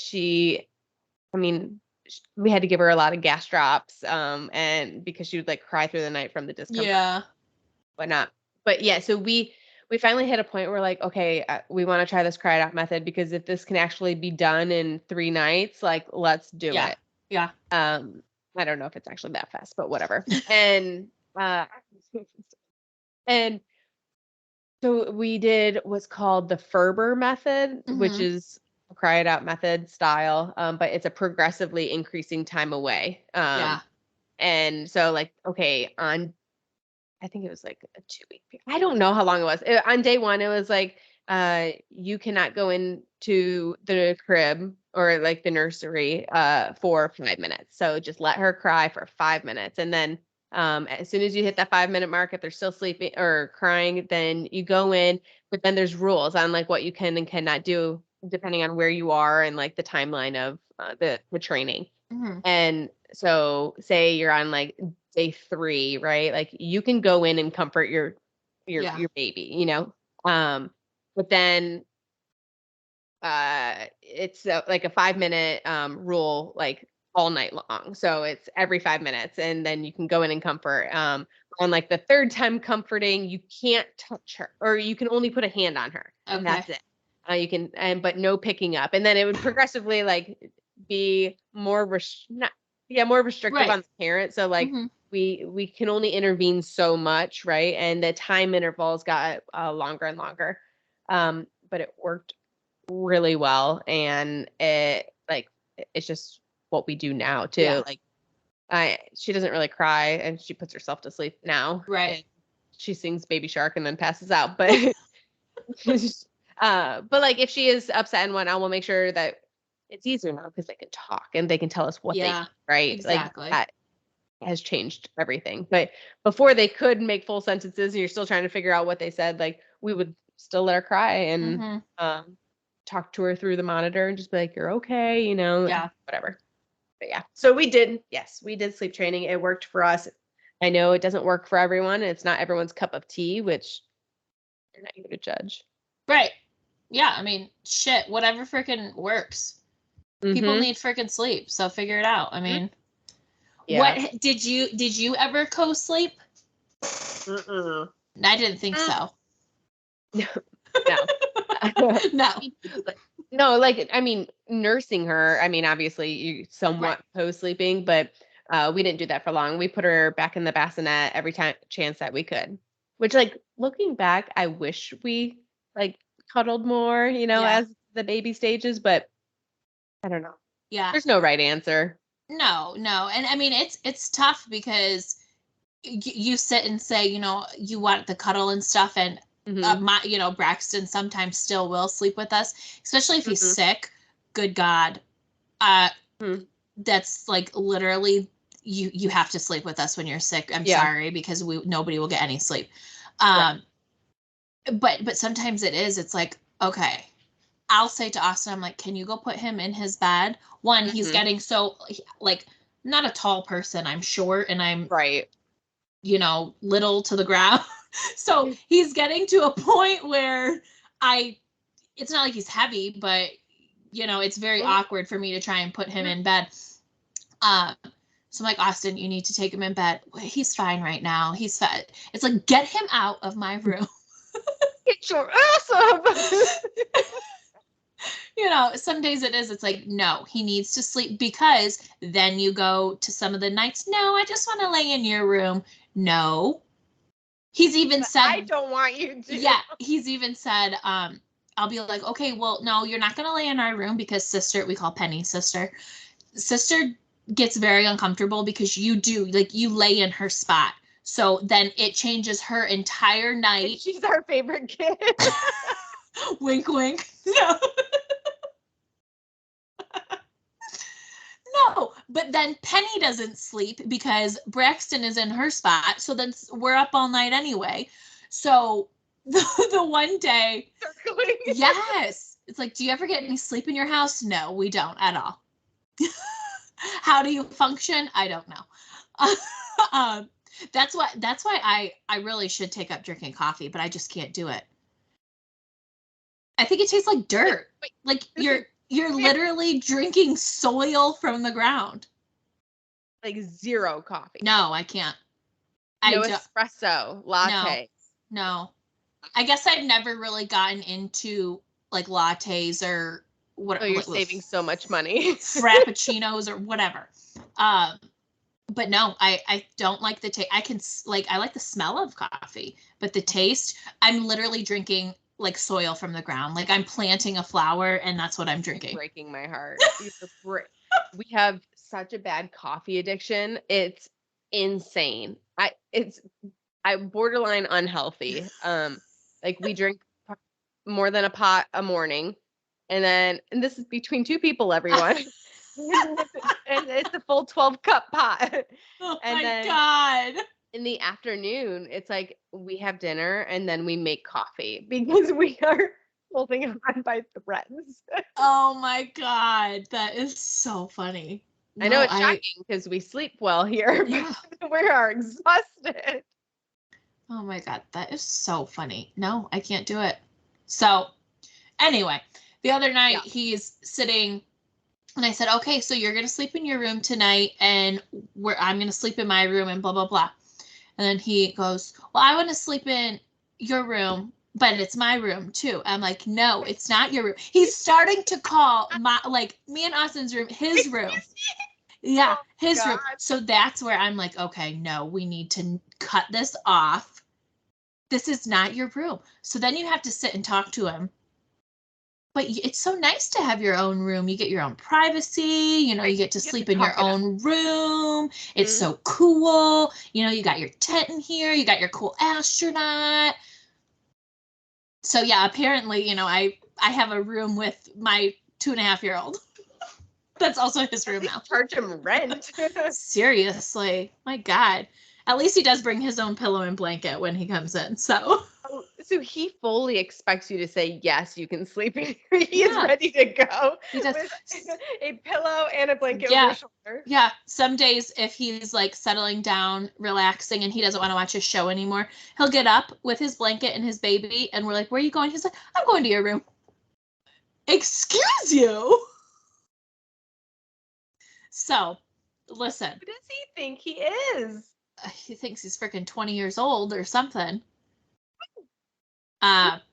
Speaker 2: we had to give her a lot of gas drops, and because she would like cry through the night from the discomfort, whatnot. But yeah, so we finally hit a point where like, okay, we want to try this cry it out method, because if this can actually be done in 3 nights, like let's do it.
Speaker 1: Yeah.
Speaker 2: I don't know if it's actually that fast, but whatever. And and so we did what's called the Ferber method, which is a cry it out method style, but it's a progressively increasing time away. And so like, okay, I think it was like a 2-week period. I don't know how long it was. On day 1, it was like, you cannot go into the crib or like the nursery for 5 minutes. So just let her cry for 5 minutes. And then as soon as you hit that 5-minute mark, if they're still sleeping or crying, then you go in. But then there's rules on like what you can and cannot do depending on where you are and like the timeline of the training. And so say you're on like day 3, right? Like you can go in and comfort your baby, but then it's like a 5-minute rule, like all night long. So it's every 5 minutes, and then you can go in and comfort. On like the 3rd time comforting, you can't touch her, or you can only put a hand on her, and that's it. You can, but no picking up, and then it would progressively like be more restrictive on the parent. So like we can only intervene so much, right? And the time intervals got longer and longer, but it worked really well, and it's just what we do now too. Like she doesn't really cry, and she puts herself to sleep now,
Speaker 1: right?
Speaker 2: She sings Baby Shark and then passes out, but but like if she is upset and whatnot, we'll make sure that it's easier now because they can talk and they can tell us what they need, right?
Speaker 1: Exactly.
Speaker 2: Like that has changed everything. But before they could make full sentences and you're still trying to figure out what they said, like we would still let her cry and talk to her through the monitor and just be like, you're okay, whatever. But yeah, so we did sleep training. It worked for us. I know it doesn't work for everyone. It's not everyone's cup of tea, which you're not here to judge.
Speaker 1: Right. Yeah, I mean, shit, whatever freaking works. People need freaking sleep, so figure it out. I mean, what did you ever co-sleep? I didn't think so.
Speaker 2: No.
Speaker 1: No.
Speaker 2: No, like, I mean, nursing her, I mean, obviously you somewhat co-sleeping, but we didn't do that for long. We put her back in the bassinet every time chance that we could, which, like, looking back, I wish we like cuddled more, as the baby stages, but I don't know.
Speaker 1: Yeah.
Speaker 2: There's no right answer.
Speaker 1: No. And I mean, it's tough because you sit and say, you want the cuddle and stuff. And Braxton sometimes still will sleep with us, especially if he's sick. Good God. That's like literally you have to sleep with us when you're sick. I'm sorry, because nobody will get any sleep. But sometimes it's like, okay, I'll say to Austin, I'm like, can you go put him in his bed? One, he's getting so, like, not a tall person. I'm short and I'm little to the ground. So he's getting to a point where it's not like he's heavy, but it's very awkward for me to try and put him in bed. So I'm like, Austin, you need to take him in bed. He's fine right now. He's fine. It's like, get him out of my room.
Speaker 2: Get your ass up.
Speaker 1: Some days it's like, no, he needs to sleep, because then you go to some of the nights, no, I just want to lay in your room. No. He's even said,
Speaker 2: I don't want you to.
Speaker 1: Yeah, he's even said, I'll be like, okay, well, no, you're not going to lay in our room, because sister, we call Penny sister gets very uncomfortable because you lay in her spot. So then it changes her entire night.
Speaker 2: She's our favorite kid.
Speaker 1: Wink, wink. No. No, but then Penny doesn't sleep because Braxton is in her spot. So then we're up all night anyway. So the one day, yes, it's like, do you ever get any sleep in your house? No, we don't at all. How do you function? I don't know. That's why I really should take up drinking coffee, but I just can't do it. I think it tastes like dirt. Like you're literally drinking soil from the ground.
Speaker 2: Like zero coffee.
Speaker 1: No, I can't.
Speaker 2: No espresso, latte.
Speaker 1: No. I guess I've never really gotten into like lattes or what.
Speaker 2: Oh, you're saving so much money.
Speaker 1: Frappuccinos or whatever. But no, I don't like the taste. I like the smell of coffee, but the taste, I'm literally drinking like soil from the ground. Like I'm planting a flower and that's what I'm drinking.
Speaker 2: You're breaking my heart. We have such a bad coffee addiction. It's insane. I'm borderline unhealthy. Like we drink more than a pot a morning. And this is between two people, everyone. And it's a full 12-cup pot.
Speaker 1: Oh my God.
Speaker 2: In the afternoon, it's like we have dinner and then we make coffee because we are holding on by threads.
Speaker 1: Oh my God. That is so funny.
Speaker 2: I know it's shocking because we sleep well here, but we are exhausted.
Speaker 1: Oh my God. That is so funny. No, I can't do it. So anyway, the other night he's sitting and I said, okay, so you're going to sleep in your room tonight and I'm going to sleep in my room and blah, blah, blah. And then he goes, well, I want to sleep in your room, but it's my room too. I'm like, no, it's not your room. He's starting to call me and Austin's room, his room. Yeah, his room. So that's where I'm like, okay, no, we need to cut this off. This is not your room. So then you have to sit and talk to him. But it's so nice to have your own room. You get your own privacy. You get to sleep in your own room. It's so cool. You got your tent in here. You got your cool astronaut. So yeah, apparently, I have a room with my 2.5-year-old. That's also his room now.
Speaker 2: Charge him rent.
Speaker 1: Seriously. My God. At least he does bring his own pillow and blanket when he comes in. So
Speaker 2: he fully expects you to say, yes, you can sleep in here. He is ready to go.
Speaker 1: He does.
Speaker 2: With a pillow and a blanket over his shoulder.
Speaker 1: Yeah. Some days if he's like settling down, relaxing, and he doesn't want to watch his show anymore, he'll get up with his blanket and his baby. And we're like, where are you going? He's like, I'm going to your room. Excuse you? So, listen.
Speaker 2: Who does he think he is?
Speaker 1: He thinks he's freaking 20 years old or something.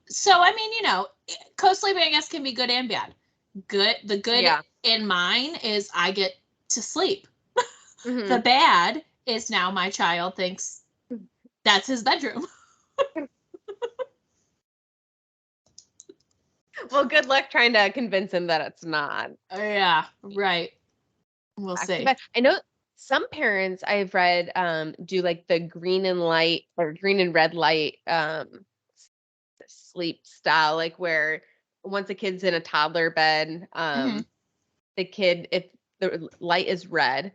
Speaker 1: So, I mean, co-sleeping, I guess, can be good and bad. good. The good in mine is I get to sleep.
Speaker 2: Mm-hmm.
Speaker 1: The bad is now my child thinks that's his bedroom.
Speaker 2: Well, good luck trying to convince him that it's not.
Speaker 1: Yeah, right. We'll see.
Speaker 2: I know some parents I've read do like the green and red light sleep style, like where once a kid's in a toddler bed, the kid, if the light is red,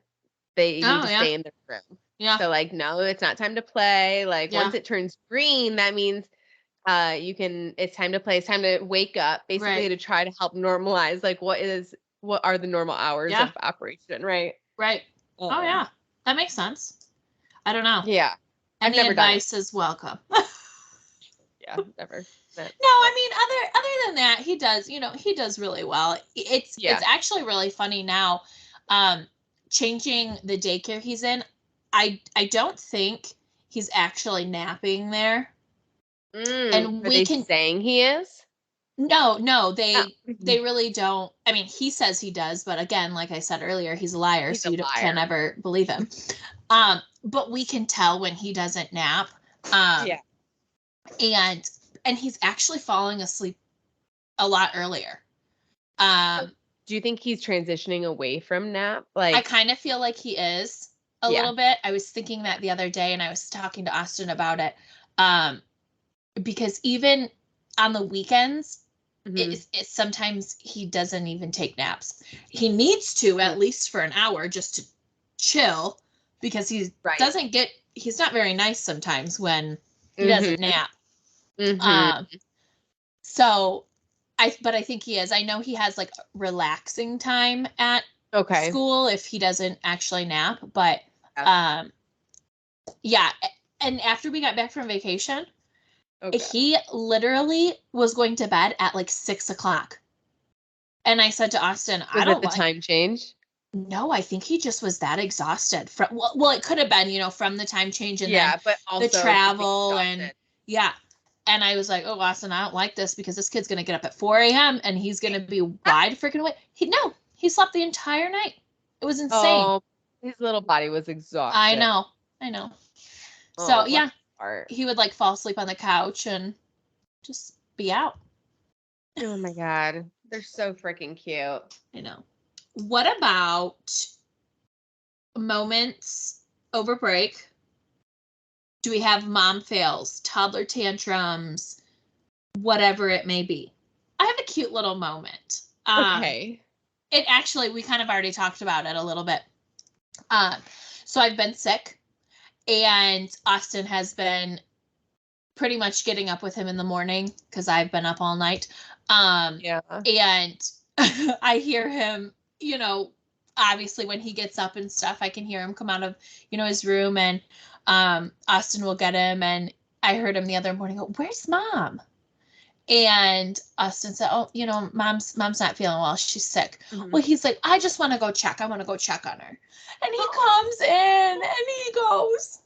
Speaker 2: they need to stay in their room.
Speaker 1: Yeah.
Speaker 2: So like, no, it's not time to play. Like once it turns green, that means it's time to play. It's time to wake up, basically to try to help normalize like what are the normal hours of operation, right?
Speaker 1: Right. Oh yeah. That makes sense. I don't know.
Speaker 2: Yeah.
Speaker 1: Any advice is welcome.
Speaker 2: Yeah, never.
Speaker 1: No, I mean, other than that, he does really well. It's actually really funny now, changing the daycare he's in. I don't think he's actually napping there.
Speaker 2: And we can saying he is?
Speaker 1: No, they really don't. I mean, he says he does, but again, like I said earlier, he's a liar, so you can never believe him. But we can tell when he doesn't nap. And he's actually falling asleep a lot earlier.
Speaker 2: Do you think he's transitioning away from nap? Like,
Speaker 1: I kind of feel like he is a little bit. I was thinking that the other day, and I was talking to Austin about it. Because even on the weekends, it's sometimes he doesn't even take naps. He needs to at least for an hour just to chill, because he doesn't get. He's not very nice sometimes when he doesn't nap. So but I think he is. I know he has like relaxing time at school if he doesn't actually nap, but yeah. And after we got back from vacation, he literally was going to bed at like 6:00. And I said to Austin,
Speaker 2: I don't like the time change.
Speaker 1: No, I think he just was that exhausted from, well, it could have been, from the time change and then
Speaker 2: but also
Speaker 1: the travel and And I was like, oh, Austin, I don't like this because this kid's going to get up at 4 a.m. and he's going to be wide freaking awake. He slept the entire night. It was insane.
Speaker 2: Oh, his little body was exhausted.
Speaker 1: I know. So yeah, he would like fall asleep on the couch and just be out.
Speaker 2: Oh my God. They're so freaking cute.
Speaker 1: I know. What about moments over break? Do we have mom fails, toddler tantrums, whatever it may be? I have a cute little moment.
Speaker 2: Okay.
Speaker 1: It actually, we kind of already talked about it a little bit. So I've been sick, and Austin has been pretty much getting up with him in the morning because I've been up all night. And I hear him, obviously when he gets up and stuff, I can hear him come out of, his room, and Austin will get him. And I heard him the other morning go, "Where's mom?" And Austin said, "Oh, mom's not feeling well. She's sick." Well, he's like, "I just want to go check. I want to go check on her." And he comes in and he goes,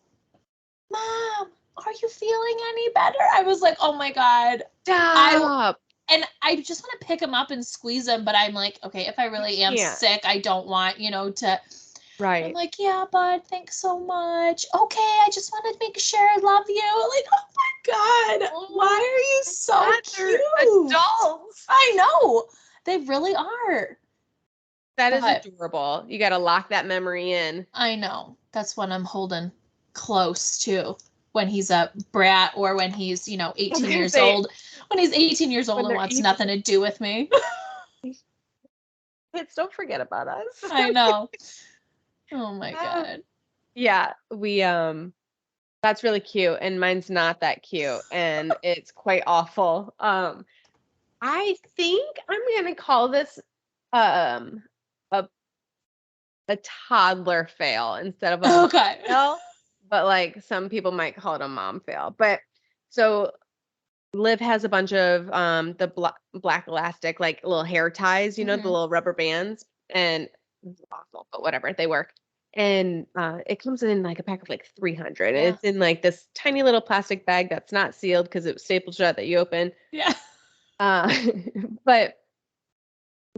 Speaker 1: "Mom, are you feeling any better?" I was like, "Oh my God.
Speaker 2: Stop."
Speaker 1: And I just want to pick him up and squeeze him. But I'm like, okay, if I really am sick, I don't want, to.
Speaker 2: Right.
Speaker 1: I'm like, "Yeah, bud, thanks so much. Okay, I just wanted to make sure I love you." Like, oh my God, why are you so cute?
Speaker 2: Adults.
Speaker 1: I know. They really are.
Speaker 2: That is adorable. You got to lock that memory in.
Speaker 1: I know. That's what I'm holding close to when he's a brat, or when he's, 18 years old. When he's 18 years old and wants nothing to do with me.
Speaker 2: Kids, don't forget about us.
Speaker 1: I know. Oh my God.
Speaker 2: Yeah, we that's really cute, and mine's not that cute, and it's quite awful. I think I'm gonna call this a toddler fail instead of a mom fail, but like some people might call it a mom fail. But so Liv has a bunch of the black elastic, like little hair ties, the little rubber bands, and it's awful, but whatever, they work. And it comes in like a pack of like 300. It's in like this tiny little plastic bag that's not sealed because it was stapled shut that you open.
Speaker 1: Yeah.
Speaker 2: But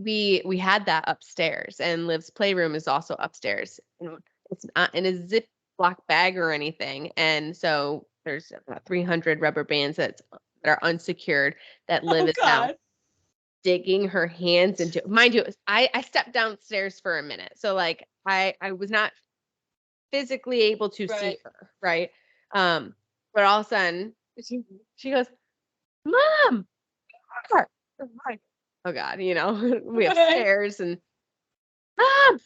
Speaker 2: we had that upstairs, and Liv's playroom is also upstairs. And it's not in a Ziploc bag or anything. And so there's about 300 rubber bands that are unsecured that Liv is now digging her hands into. Mind you, I stepped downstairs for a minute. So like I was not physically able to see her, right? But all of a sudden she goes, "Mom!" Oh God, we have stairs, and Mom,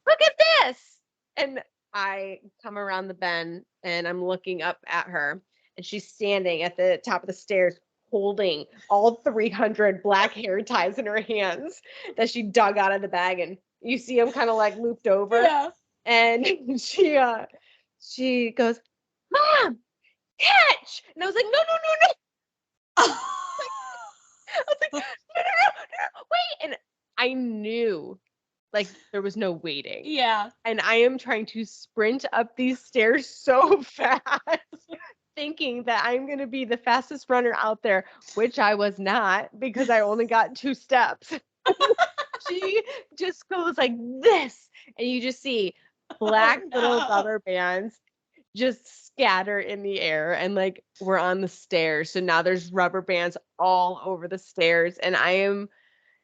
Speaker 2: look at this. And I come around the bend and I'm looking up at her, and she's standing at the top of the stairs holding all 300 black hair ties in her hands that she dug out of the bag. And you see them kind of like looped over.
Speaker 1: Yeah.
Speaker 2: And she goes, "Mom, catch!" And I was like, "No, no, no, no." I was like, "No, no, no, wait." And I knew like there was no waiting.
Speaker 1: Yeah.
Speaker 2: And I am trying to sprint up these stairs so fast, thinking that I'm going to be the fastest runner out there, which I was not, because I only got 2 steps. She just goes like this, and you just see black little rubber bands just scatter in the air, and like we're on the stairs. So now there's rubber bands all over the stairs, and I am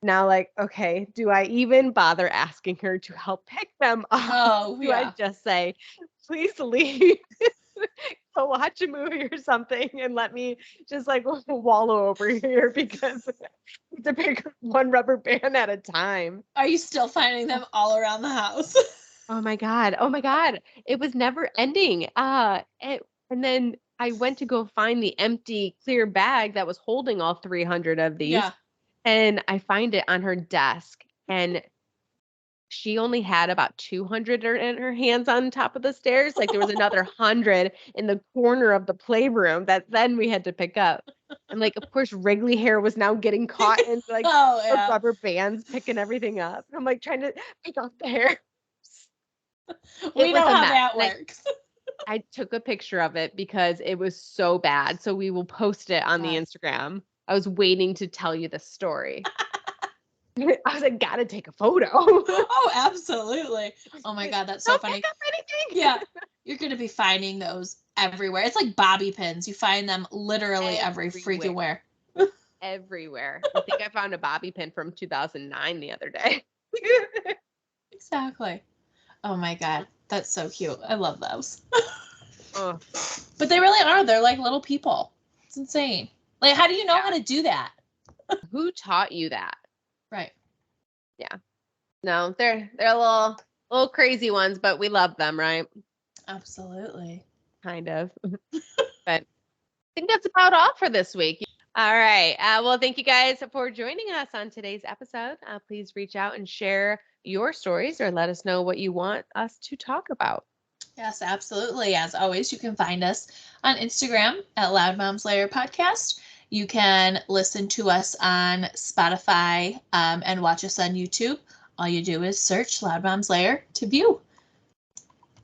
Speaker 2: now like, okay, do I even bother asking her to help pick them up?
Speaker 1: Oh,
Speaker 2: do I just say, "Please leave, go watch a movie or something, and let me just like wallow over here because I have to pick one rubber band at a time"?
Speaker 1: Are you still finding them all around the house?
Speaker 2: Oh my God. Oh my God. It was never ending. And then I went to go find the empty clear bag that was holding all 300 of these.
Speaker 1: Yeah.
Speaker 2: And I find it on her desk, and she only had about 200 in her hands on top of the stairs. Like there was another 100 in the corner of the playroom that then we had to pick up. And like, of course, Wrigley hair was now getting caught in like the rubber bands, picking everything up. I'm like trying to pick off the hair.
Speaker 1: We know how that works.
Speaker 2: I took a picture of it because it was so bad. So we will post it on the Instagram. I was waiting to tell you the story. I was like, gotta take a photo.
Speaker 1: Oh, absolutely. Oh my God, that's so funny. Yeah. You're going to be finding those everywhere. It's like bobby pins. You find them literally every freaking where.
Speaker 2: Everywhere. I think I found a bobby pin from 2009 the other day.
Speaker 1: Exactly. Oh my God. That's so cute. I love those. But they really are. They're like little people. It's insane. Like, how do you know how to do that?
Speaker 2: Who taught you that?
Speaker 1: Right.
Speaker 2: Yeah. No, they're a little crazy ones, but we love them, right?
Speaker 1: Absolutely.
Speaker 2: Kind of. But I think that's about all for this week. All right. Well, thank you guys for joining us on today's episode. Please reach out and share your stories, or let us know what you want us to talk about.
Speaker 1: Yes, absolutely. As always, you can find us on Instagram at Loud Moms Lair Podcast. You can listen to us on Spotify and watch us on YouTube. All you do is search Loud Moms Lair to view.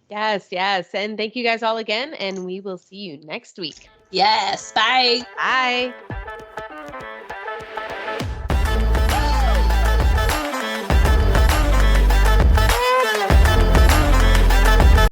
Speaker 2: Yes, yes. And thank you guys all again, and we will see you next week.
Speaker 1: Yes. Bye.
Speaker 2: Bye.